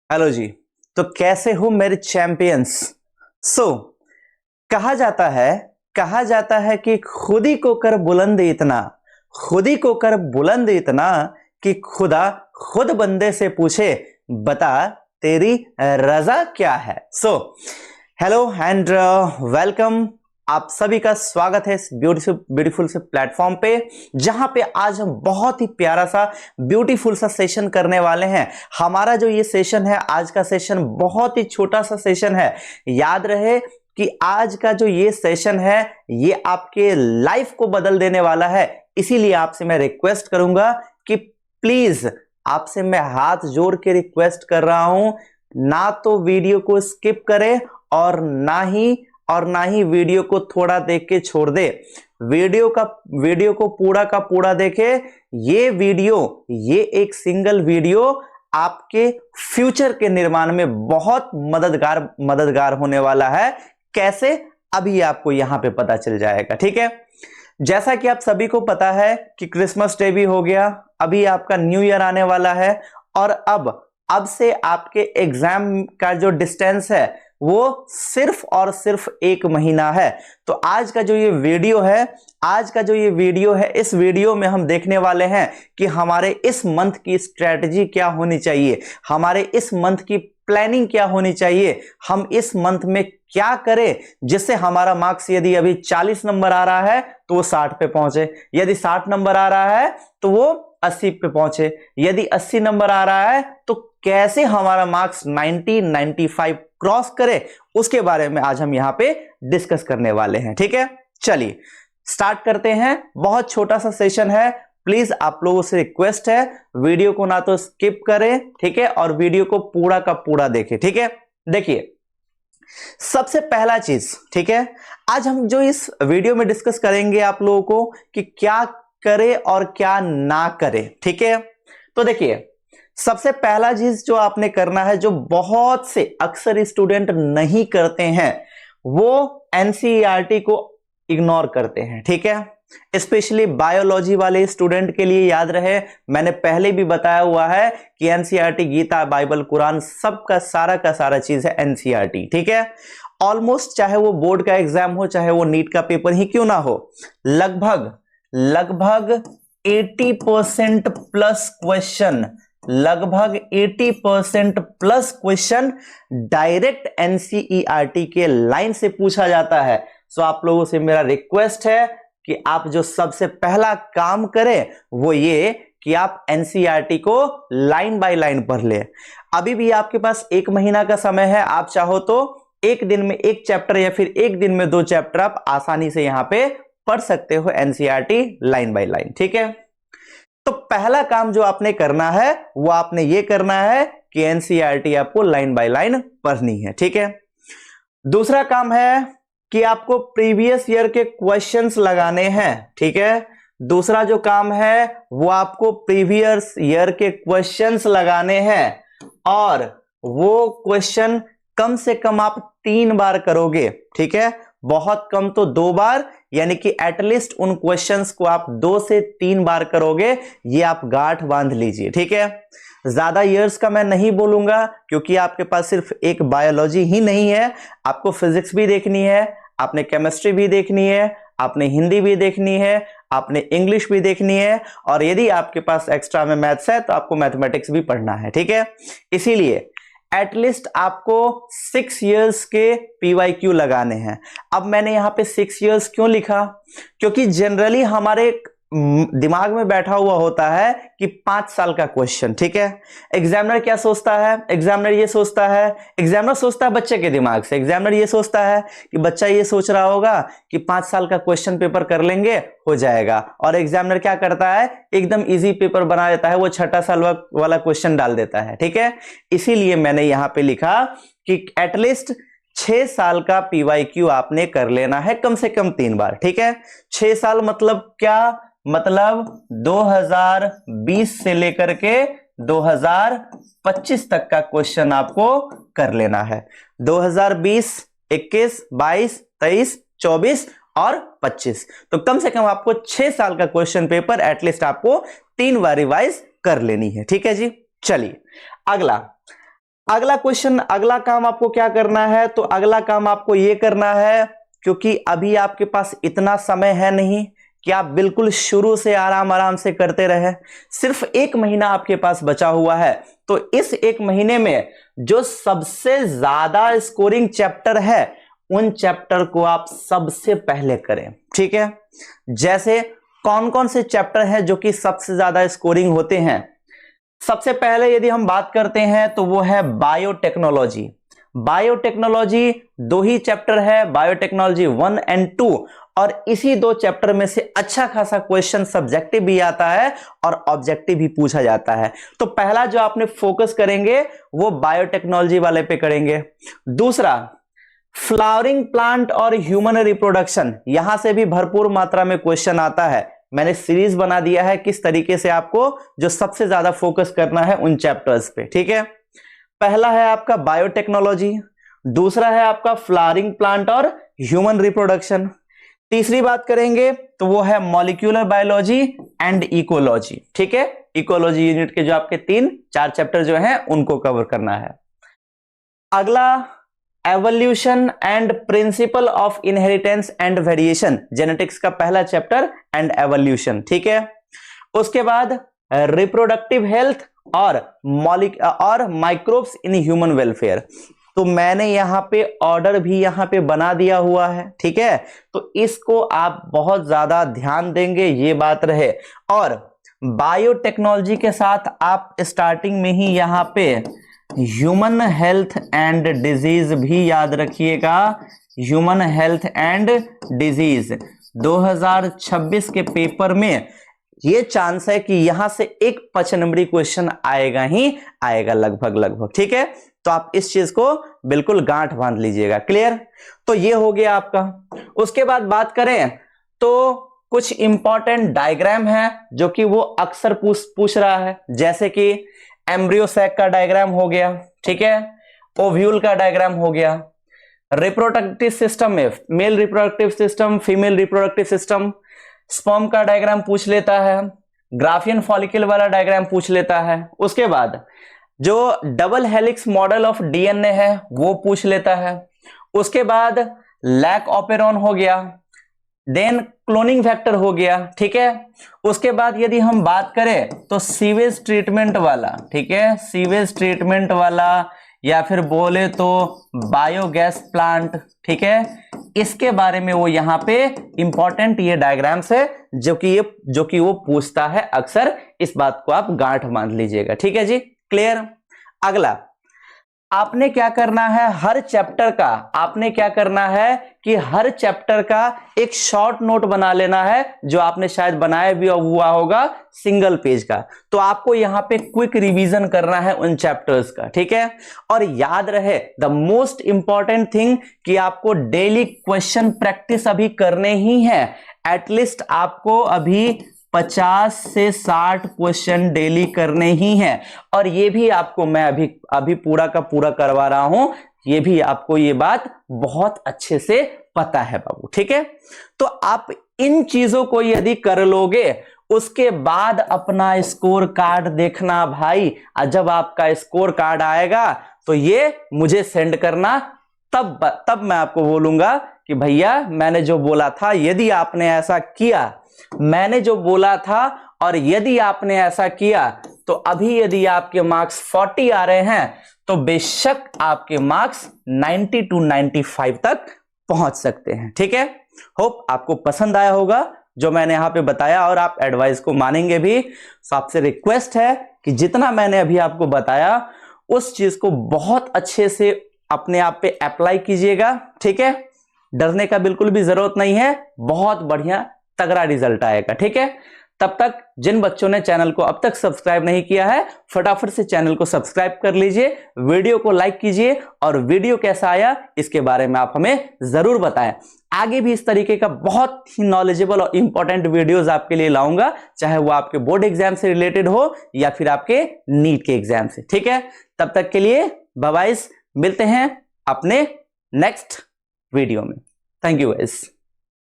Hello जी। तो कैसे हो मेरे चैंपियंस। सो कहा जाता है कि खुद ही को कर बुलंद इतना, खुद ही को कर बुलंद इतना कि खुदा खुद बंदे से पूछे बता तेरी रजा क्या है। So hello and welcome. आप सभी का स्वागत है इस ब्यूटीफुल से प्लेटफॉर्म पे, जहां पे आज हम बहुत ही प्यारा सा ब्यूटीफुल सा सेशन करने वाले हैं। हमारा जो ये सेशन है, आज का सेशन बहुत ही छोटा सा सेशन है। याद रहे कि आज का जो ये सेशन है ये आपके लाइफ को बदल देने वाला है। इसीलिए आपसे मैं रिक्वेस्ट करूंगा कि प्लीज, आपसे मैं हाथ जोड़ के रिक्वेस्ट कर रहा हूं, ना तो वीडियो को स्किप करें और ना ही वीडियो को थोड़ा देख के छोड़ दे। वीडियो को पूरा का पूरा देखे। ये एक सिंगल वीडियो आपके फ्यूचर के निर्माण में बहुत मददगार होने वाला है। कैसे, अभी आपको यहां पे पता चल जाएगा। ठीक है, जैसा कि आप सभी को पता है कि क्रिसमस डे भी हो गया, अभी आपका न्यू ईयर आने वाला है और अब से आपके एग्जाम का जो डिस्टेंस है वो सिर्फ और सिर्फ 1 महीना है। तो आज का जो ये वीडियो है, इस वीडियो में हम देखने वाले हैं कि हमारे इस मंथ की स्ट्रेटजी क्या होनी चाहिए, हमारे इस मंथ की प्लानिंग क्या होनी चाहिए, हम इस मंथ में क्या करें जिससे हमारा मार्क्स यदि अभी 40 नंबर आ रहा है तो वो 60 पे पहुंचे, यदि 60 नंबर आ रहा है तो वो 80 पे पहुंचे, यदि 80 नंबर आ रहा है तो कैसे हमारा मार्क्स 95 क्रॉस करे, उसके बारे में आज हम यहां पे डिस्कस करने वाले हैं। ठीक है, चलिए स्टार्ट करते हैं। बहुत छोटा सा सेशन है, प्लीज आप लोगों से रिक्वेस्ट है वीडियो को ना तो स्किप करें, ठीक है, और वीडियो को पूरा का पूरा देखें। ठीक है, देखिए सबसे पहला चीज, ठीक है, आज हम जो इस वीडियो में डिस्कस करेंगे आप लोगों को कि क्या करे और क्या ना करे। ठीक है, तो देखिए सबसे पहला चीज जो आपने करना है, जो बहुत से अक्सर स्टूडेंट नहीं करते हैं, वो एनसीईआरटी को इग्नोर करते हैं। ठीक है, स्पेशली बायोलॉजी वाले स्टूडेंट के लिए याद रहे, मैंने पहले भी बताया हुआ है कि एनसीईआरटी, गीता, बाइबल, कुरान, सबका का सारा चीज है एनसीईआरटी। ठीक है, ऑलमोस्ट चाहे वो बोर्ड का एग्जाम हो, चाहे वो नीट का पेपर ही क्यों ना हो, लगभग 80% प्लस क्वेश्चन, लगभग 80% प्लस क्वेश्चन डायरेक्ट एनसीईआरटी के लाइन से पूछा जाता है। सो आप लोगों से मेरा रिक्वेस्ट है कि आप जो सबसे पहला काम करें वो ये कि आप एनसीईआरटी को लाइन बाय लाइन पढ़ ले। अभी भी आपके पास 1 महीना का समय है, आप चाहो तो एक दिन में 1 चैप्टर या फिर एक दिन में 2 चैप्टर आप आसानी से यहां पे पढ़ सकते हो एनसीईआरटी लाइन बाय लाइन। ठीक है, तो पहला काम जो आपने करना है वो आपने ये करना है कि एनसीईआरटी आपको लाइन बाय लाइन पढ़नी है। ठीक है, दूसरा काम है कि आपको प्रीवियस ईयर के क्वेश्चंस लगाने हैं। ठीक है, दूसरा जो काम है वो आपको प्रीवियस ईयर के क्वेश्चंस लगाने हैं और वो क्वेश्चन कम से कम आप 3 बार करोगे। ठीक है, बहुत कम तो 2 बार, यानी कि एटलीस्ट उन क्वेश्चंस को आप 2 से 3 बार करोगे, ये आप गांठ बांध लीजिए। ठीक है, ज्यादा इयर्स का मैं नहीं बोलूंगा क्योंकि आपके पास सिर्फ एक बायोलॉजी ही नहीं है, आपको फिजिक्स भी देखनी है, आपने केमिस्ट्री भी देखनी है, आपने हिंदी भी देखनी है, आपने इंग्लिश भी देखनी है, और यदि आपके पास एक्स्ट्रा में मैथ्स है तो आपको मैथमेटिक्स भी पढ़ना है। ठीक है, इसीलिए एटलीस्ट आपको 6 इयर्स के पीवाईक्यू लगाने हैं। अब मैंने यहां पे 6 इयर्स क्यों लिखा, क्योंकि जनरली हमारे दिमाग में बैठा हुआ होता है कि 5 साल का क्वेश्चन। ठीक है, एग्जामिनर क्या सोचता है, एग्जामिनर सोचता है बच्चे के दिमाग से, एग्जामिनर ये सोचता है कि बच्चा ये सोच रहा होगा कि 5 साल का क्वेश्चन पेपर कर लेंगे हो जाएगा, और एग्जामिनर क्या करता है, एकदम इजी पेपर बना देता है, वो 6 साल वाला क्वेश्चन डाल देता है। ठीक है, इसीलिए मैंने यहां पे लिखा कि एटलीस्ट 6 साल का पीवाईक्यू आपने कर लेना है कम से कम 3 बार। ठीक है, 6 साल मतलब क्या, मतलब 2020 से लेकर के 2025 तक का क्वेश्चन आपको कर लेना है। 2020, 21, 22, 23, 24 और 25, तो कम से कम आपको 6 साल का क्वेश्चन पेपर एटलीस्ट आपको 3 बार रिवाइज कर लेनी है। ठीक है जी, चलिए अगला, अगला क्वेश्चन, अगला काम आपको क्या करना है, तो अगला काम आपको यह करना है, क्योंकि अभी आपके पास इतना समय है नहीं कि आप बिल्कुल शुरू से आराम आराम से करते रहे। सिर्फ 1 महीना आपके पास बचा हुआ है, तो इस 1 महीने में जो सबसे ज्यादा स्कोरिंग चैप्टर है उन चैप्टर को आप सबसे पहले करें। ठीक है, जैसे कौन कौन से चैप्टर हैं जो कि सबसे ज्यादा स्कोरिंग होते हैं। सबसे पहले यदि हम बात करते हैं तो वो है बायोटेक्नोलॉजी। बायोटेक्नोलॉजी 2 ही चैप्टर है, बायोटेक्नोलॉजी 1 और 2, और इसी 2 चैप्टर में से अच्छा खासा क्वेश्चन सब्जेक्टिव भी आता है और ऑब्जेक्टिव भी पूछा जाता है। तो पहला जो आपने फोकस करेंगे वो बायोटेक्नोलॉजी वाले पे करेंगे। दूसरा, फ्लावरिंग प्लांट और ह्यूमन रिप्रोडक्शन, यहां से भी भरपूर मात्रा में क्वेश्चन आता है। मैंने सीरीज बना दिया है किस तरीके से आपको जो सबसे ज्यादा फोकस करना है उन चैप्टर्स पे। ठीक है, पहला है आपका बायोटेक्नोलॉजी, दूसरा है आपका फ्लावरिंग प्लांट और ह्यूमन रिप्रोडक्शन, तीसरी बात करेंगे तो वो है मॉलिक्यूलर बायोलॉजी एंड इकोलॉजी। ठीक है, इकोलॉजी यूनिट के जो आपके 3-4 चैप्टर जो हैं उनको कवर करना है। अगला, evolution and principle of inheritance and variation, genetics का पहला चैप्टर एंड एवोल्यूशन। ठीक है, उसके बाद रिप्रोडक्टिव हेल्थ और माइक्रोब्स इन ह्यूमन वेलफेयर। तो मैंने यहां पे ऑर्डर भी यहां पे बना दिया हुआ है। ठीक है, तो इसको आप बहुत ज्यादा ध्यान देंगे, ये बात रहे। और बायोटेक्नोलॉजी के साथ आप स्टार्टिंग में ही यहां पे ह्यूमन हेल्थ एंड डिजीज भी याद रखिएगा। ह्यूमन हेल्थ एंड डिजीज 2026 के पेपर में ये चांस है कि यहां से एक 5 नंबरी क्वेश्चन आएगा ही आएगा, लगभग। ठीक है, तो आप इस चीज को बिल्कुल गांठ बांध लीजिएगा। क्लियर, तो ये हो गया आपका। उसके बाद बात करें तो कुछ इंपॉर्टेंट डायग्राम है जो कि वो अक्सर पूछ रहा है, जैसे कि एम्ब्रियो सैक का डायग्राम हो गया। ठीक है, ओव्यूल का डायग्राम हो गया, रिप्रोडक्टिव सिस्टम में male reproductive system, female reproductive system, sperm का डायग्राम पूछ लेता है, ग्राफियन फॉलिकल वाला डायग्राम पूछ लेता है। उसके बाद जो double helix model of DNA है वो पूछ लेता है। उसके बाद लैक ऑपेरॉन हो गया, देन क्लोनिंग फैक्टर हो गया। ठीक है, उसके बाद यदि हम बात करें तो सीवेज ट्रीटमेंट वाला, ठीक है, सीवेज ट्रीटमेंट वाला या फिर बोले तो बायोगैस प्लांट। ठीक है, इसके बारे में वो यहां पे इंपॉर्टेंट ये डायग्राम्स है जो कि वो पूछता है अक्सर। इस बात को आप गांठ बांध लीजिएगा। ठीक है जी, क्लियर। अगला, आपने क्या करना है, हर चैप्टर का आपने क्या करना है कि हर चैप्टर का एक शॉर्ट नोट बना लेना है, जो आपने शायद बनाया भी हुआ होगा सिंगल पेज का। तो आपको यहां पे क्विक रिवीजन करना है उन चैप्टर्स का। ठीक है, और याद रहे द मोस्ट इंपॉर्टेंट थिंग कि आपको डेली क्वेश्चन प्रैक्टिस अभी करने ही है। एटलीस्ट आपको अभी 50 से 60 क्वेश्चन डेली करने ही हैं, और ये भी आपको मैं अभी पूरा का पूरा करवा रहा हूं। ये भी आपको ये बात बहुत अच्छे से पता है बाबू। ठीक है, तो आप इन चीजों को यदि कर लोगे उसके बाद अपना स्कोर कार्ड देखना भाई। जब आपका स्कोर कार्ड आएगा तो ये मुझे सेंड करना, तब मैं आपको बोलूंगा कि भैया मैंने जो बोला था, यदि आपने ऐसा किया, मैंने जो बोला था और यदि आपने ऐसा किया, तो अभी यदि आपके मार्क्स 40 आ रहे हैं तो बेशक आपके मार्क्स 90 to 95 तक पहुंच सकते हैं। ठीक है, होप आपको पसंद आया होगा जो मैंने यहां पे बताया, और आप एडवाइस को मानेंगे भी। तो आपसे रिक्वेस्ट है कि जितना मैंने अभी आपको बताया उस चीज को बहुत अच्छे से अपने आप पे अप्लाई कीजिएगा। ठीक है, डरने का बिल्कुल भी जरूरत नहीं है, बहुत बढ़िया तगड़ा रिजल्ट आएगा। ठीक है, तब तक जिन बच्चों ने चैनल को अब तक सब्सक्राइब नहीं किया है, फटाफट से चैनल को सब्सक्राइब कर लीजिए, वीडियो को लाइक कीजिए, और वीडियो कैसा आया इसके बारे में आप हमें जरूर बताएं। आगे भी इस तरीके का बहुत ही नॉलेजेबल और इंपॉर्टेंट वीडियोस आपके लिए लाऊंगा, चाहे वो आपके बोर्ड एग्जाम से रिलेटेड हो या फिर आपके नीट के एग्जाम से। ठीक है, तब तक के लिए बाय बाय, मिलते हैं अपने नेक्स्ट वीडियो में। Thank you guys.